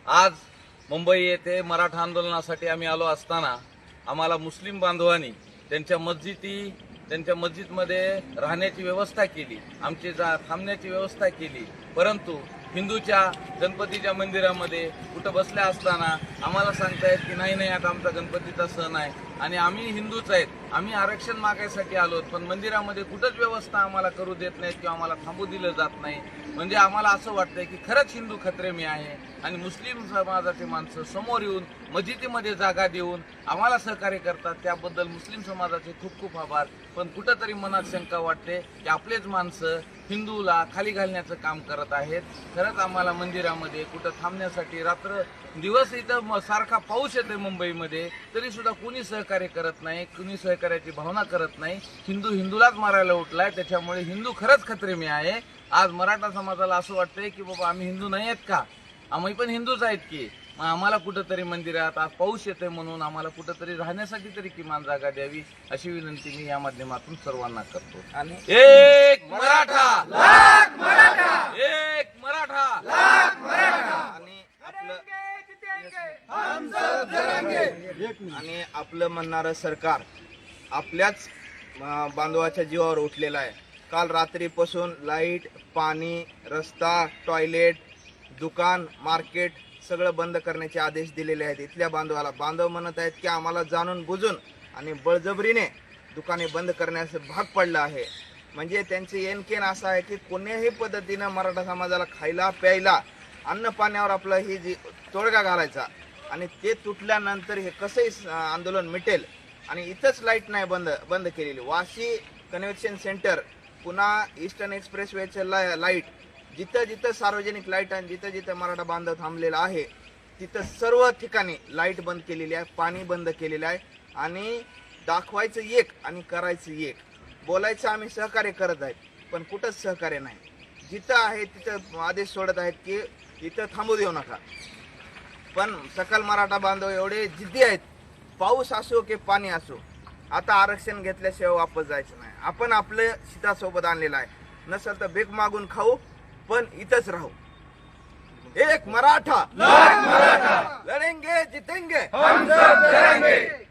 आज मुंबई येथे मराठा आंदोलनासाठी आम्ही आलो असताना आम्हाला मुस्लिम बांधवांनी त्यांच्या मस्जिदमध्ये राहण्याची व्यवस्था केली, आमची थांबण्याची व्यवस्था केली। परंतु हिंदूच्या गणपतीच्या मंदिरामध्ये कुठं बसल्या असताना आम्हाला सांगतायत की नाही आता आमचा गणपतीचा सण आहे आणि आम्ही हिंदूच आहेत, आम्ही आरक्षण मागायसाठी आलो, पण मंदिरामध्ये कुठंच व्यवस्था आम्हाला करू देत नाहीत किंवा आम्हाला थांबू दिलं जात नाही। म्हणजे आम्हाला असं वाटतंय की खरंच हिंदू खतरे में आहे आणि मुस्लिम समाजाचे माणसं समोर येऊन मस्जिदीमध्ये जागा देऊन आम्हाला सहकार्य करतात, त्याबद्दल मुस्लिम समाजाचे खूप खूप आभार। पण कुठंतरी मनात शंका वाटते की आपलेच माणसं हिंदूला खाली घालण्याचं काम करत आहेत। खरंच आम्हाला मंदिरामध्ये कुठं थांबण्यासाठी रात्र दिवस इथं सारखा पाऊस येतोय मुंबईमध्ये, तरी सुद्धा कुणी सहकार्य करत नाही, कुणी सहकार्याची भावना करत नाही। हिंदू हिंदूलाच मारायला उठलाय, त्याच्यामुळे हिंदू खरंच खतरे में आहे। आज मराठा समाजाला असं वाटतंय की बाबा आम्ही हिंदू नाही आहेत का, आम्ही पण हिंदूच आहेत की, मग आम्हाला कुठंतरी मंदिरात आज पाऊस येतोय म्हणून आम्हाला कुठंतरी राहण्यासाठी तरी किमान जागा द्यावी, अशी विनंती मी या माध्यमातून सर्वांना करतो। आणि एक मराठा लाख मराठा, एक मराठा लाख मराठा, आणि आपलं म्हणणारं सरकार आपल्याच बांधवाच्या जीवावर उठलेलं आहे। काल रात्रीपासून लाईट, पाणी, रस्ता, टॉयलेट, दुकान, मार्केट सगळं बंद करण्याचे आदेश दिलेले आहेत। इथल्या बांधव म्हणत आहेत की आम्हाला जाणून बुजून आणि बळजबरीने दुकाने बंद करण्यास भाग पडलं आहे। म्हणजे त्यांचे एनकेन असं आहे की कोणत्याही पद्धतीनं मराठा समाजाला खायला प्यायला अन्न पाण्यावर आपलं ही जी तोडगा घालायचा आणि ते तुटल्यानंतर हे कसंही आंदोलन मिटेल। आणि इथंच लाईट नाही बंद केलेली, वाशी कन्व्हेन्शन सेंटर, पुन्हा ईस्टर्न एक्सप्रेसवेचे लाईट, जिथं जिथं सार्वजनिक लाईट आणि जिथं जिथं मराठा बांधव थांबलेला आहे तिथं सर्व ठिकाणी लाईट बंद केलेली आहे, पाणी बंद केलेलं आहे। आणि दाखवायचं एक आणि करायचं एक, बोलायचं आम्ही सहकार्य करत आहेत पण कुठंच सहकार्य नाही। जिथं आहे तिथं आदेश सोडत आहेत की इथं थांबू देऊ नका, पण सकल मराठा बांधव एवढे जिद्दी आहेत, पाऊस असो की पाणी असो, आता आरक्षण घेतल्याशिवाय वापस जायचं नाही। आपण आपलं शेतासोबत आणलेलं आहे, नसेल तर भीक मागून खाऊ पण इथंच राहू। एक मराठा, लड़ेंगे जीतेंगे, हम सब लड़ेंगे।